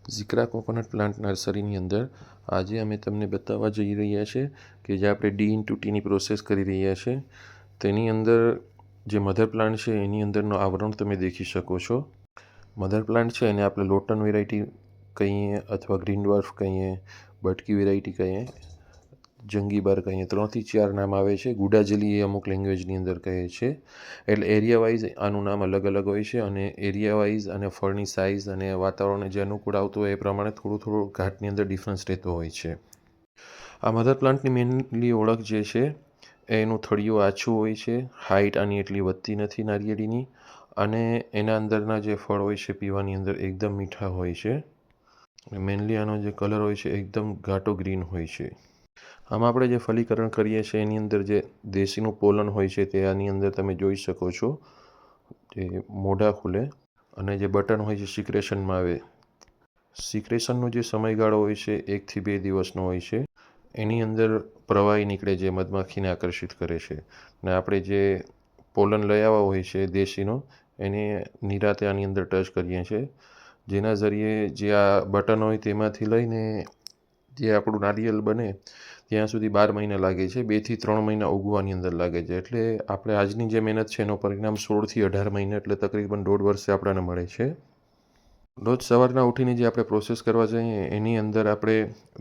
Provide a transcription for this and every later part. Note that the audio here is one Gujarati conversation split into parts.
ઝીક્રા કોકોનટ પ્લાન્ટ નર્સરીની અંદર આજે અમે તમને બતાવવા જઈ રહ્યા છે કે જે આપણે ડી-ઇન-ટુ-ટીની પ્રોસેસ કરી રહ્યા છે તેની અંદર જે મધર પ્લાન્ટ છે એની અંદરનો આવરણ તમે દેખી શકો છો. મધર પ્લાન્ટ છે એને આપણે લોટન વેરાયટી કહીએ અથવા ગ્રીન ડ્વાર્ફ કહીએ, બટકી વેરાયટી કહીએ, જંગી બાર કહીએ, 3 થી 4 નામ આવે છે. ગુડાજલી એ અમુક લેંગ્વેજની અંદર કહે છે. એટલે એરિયા વાઇઝ આનું નામ અલગ અલગ હોય છે અને એરિયા વાઇઝ અને ફળની સાઇઝ અને વાતાવરણને જે અનુકૂળ આવતું હોય એ પ્રમાણે થોડું ઘાટની અંદર ડિફરન્સ રહેતો હોય છે. આ મધર પ્લાન્ટની મેઇનલી ઓળખ જે છે એનું થળિયું આછું હોય છે, હાઇટ આની એટલી વધતી નથી નારિયેળીની, અને એના અંદરના જે ફળ હોય છે પીવાની અંદર એકદમ મીઠા હોય છે. મેઇનલી આનો જે કલર હોય છે એકદમ ઘાટો ગ્રીન હોય છે. આમાં આપણે જે ફલીકરણ કરીએ છીએ એની અંદર જે દેશીનું પોલન હોય છે તે આની અંદર તમે જોઈ શકો છો, જે મોઢા ખુલે અને જે બટન હોય છે સિક્રેશનમાં આવે. સિક્રેશનનો જે સમયગાળો હોય છે 1 થી 2 દિવસનો હોય છે. એની અંદર પ્રવાહી નીકળે જે મધમાખીને આકર્ષિત કરે છે, અને આપણે જે પોલન લઈ આવ્યા હોય છે દેશીનો એને નિરાતે આની અંદર ટચ કરીએ છીએ, જેના ઝરીએ જે આ બટન હોય તેમાંથી લઈને જે આપણું નારિયેળ બને ત્યાં સુધી 12 મહિના લાગે છે. 2 થી 3 મહિના ઉગવાની અંદર લાગે છે. એટલે આપણે આજની જે મહેનત છે એનું પરિણામ 16 થી 18 મહિના એટલે તકરીબન 1.5 વર્ષે આપણને મળે છે. રોજ સવારના ઉઠીને જે આપણે પ્રોસેસ કરવા જઈએ એની અંદર આપણે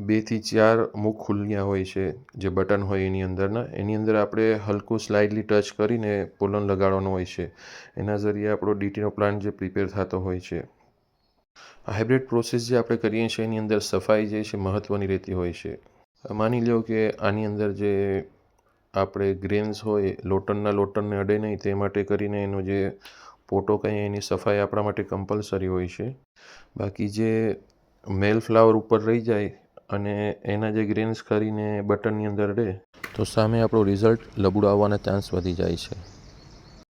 2 થી 4 મુખ ખુલ્યા હોય છે, જે બટન હોય એની અંદરના, એની અંદર આપણે હલકું સ્લાઇડલી ટચ કરીને પોલન લગાડવાનું હોય છે. એના ઝરીએ આપણો ડીટીનો પ્લાન્ટ જે પ્રિપેર થતો હોય છે. હાઇબ્રિડ પ્રોસેસ જે આપણે કરીએ છીએ એની અંદર સફાઈ જે છે મહત્ત્વની રહેતી હોય છે. માની લો કે આની અંદર જે આપણે ગ્રેન્સ હોય લોટનને અડે નહીં તે માટે કરીને એનો જે પોટો કહીએ એની સફાઈ આપણા માટે કમ્પલસરી હોય છે. બાકી જે મેલ ફ્લાવર ઉપર રહી જાય અને એના જે ગ્રેન્સ કરીને બટનની અંદર અડે તો સામે આપણો રિઝલ્ટ લબુડો આવવાના ચાન્સ વધી જાય છે.